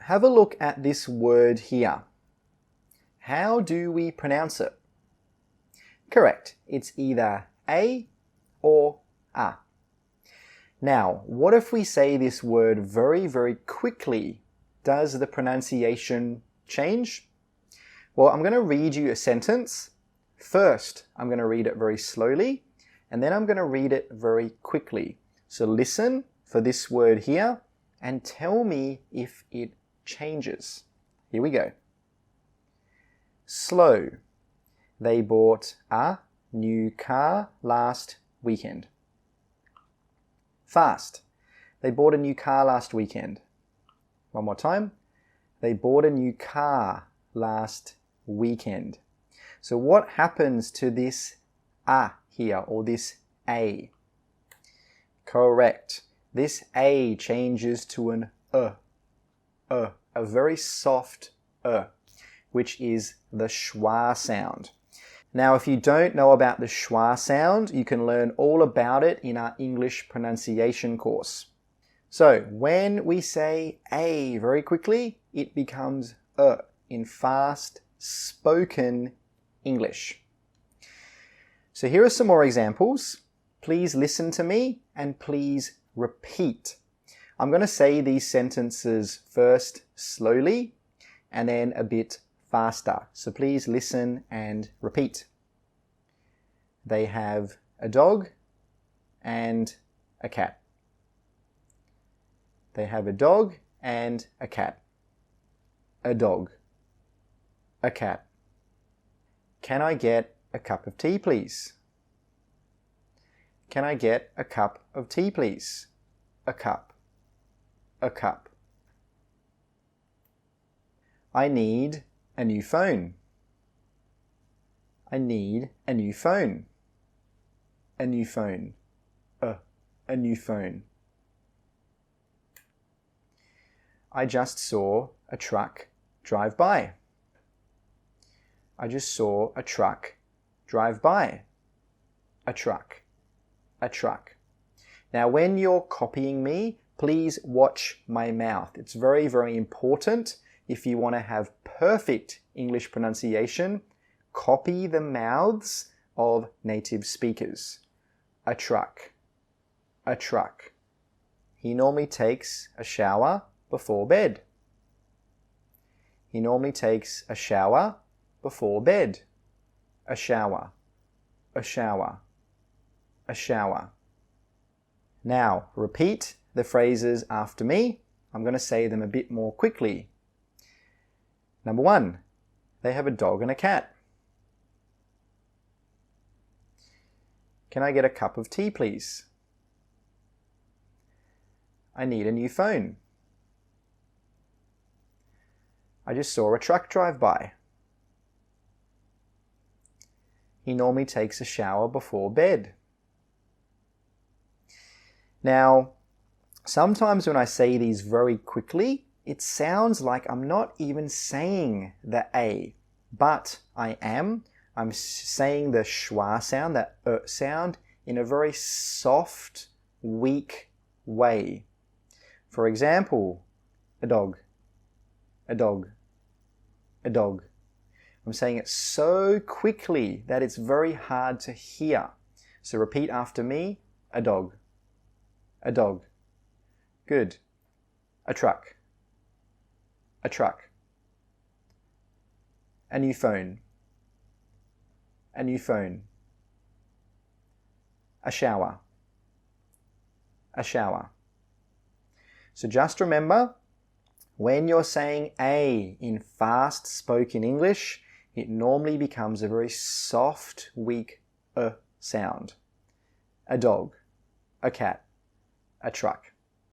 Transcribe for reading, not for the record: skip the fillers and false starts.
have a look at this word here. How do we pronounce it? Correct. It's either a or a. Now, what if we say this word very, very quickly? Does the pronunciation change? Well, I'm going to read you a sentence. First, I'm going to read it very slowly, and then I'm going to read it very quickly. So listen for this word here and tell me if it changes. Here we go. Slow. They bought a new car last weekend. Fast. They bought a new car last weekend. One more time. They bought a new car last weekend. So what happens to this a here, or this a? Correct. This a changes to an a very soft which is the schwa sound. Now, if you don't know about the schwa sound, you can learn all about it in our English pronunciation course. So, when we say a very quickly, it becomes in fast spoken English. So here are some more examples. Please listen to me and please repeat. I'm going to say these sentences first slowly and then a bit faster. So please listen and repeat. They have a dog and a cat. They have a dog and a cat. A dog. A cat. Can I get a cup of tea, please? Can I get a cup of tea, please? A cup. A cup. I need a new phone. I need a new phone. A new phone. A new phone. I just saw a truck drive by. I just saw a truck drive by. A truck. A truck. Now, when you're copying me, please watch my mouth. It's very, very important. If you want to have perfect English pronunciation, copy the mouths of native speakers. A truck. A truck. He normally takes a shower before bed. He normally takes a shower before bed. A shower. A shower. A shower. Now, repeat the phrases after me. I'm going to say them a bit more quickly. Number 1, they have a dog and a cat. Can I get a cup of tea, please? I need a new phone. I just saw a truck drive by. He normally takes a shower before bed. Now, sometimes when I say these very quickly, it sounds like I'm not even saying the a, but I am. I'm saying the schwa sound, that sound, in a very soft, weak way. For example, a dog, a dog, a dog. I'm saying it so quickly that it's very hard to hear. So repeat after me, a dog, a dog. Good. A truck, a truck. A new phone, a new phone. A shower, a shower. So just remember, when you're saying a in fast spoken English, it normally becomes a very soft, weak sound. A dog, a cat, a truck.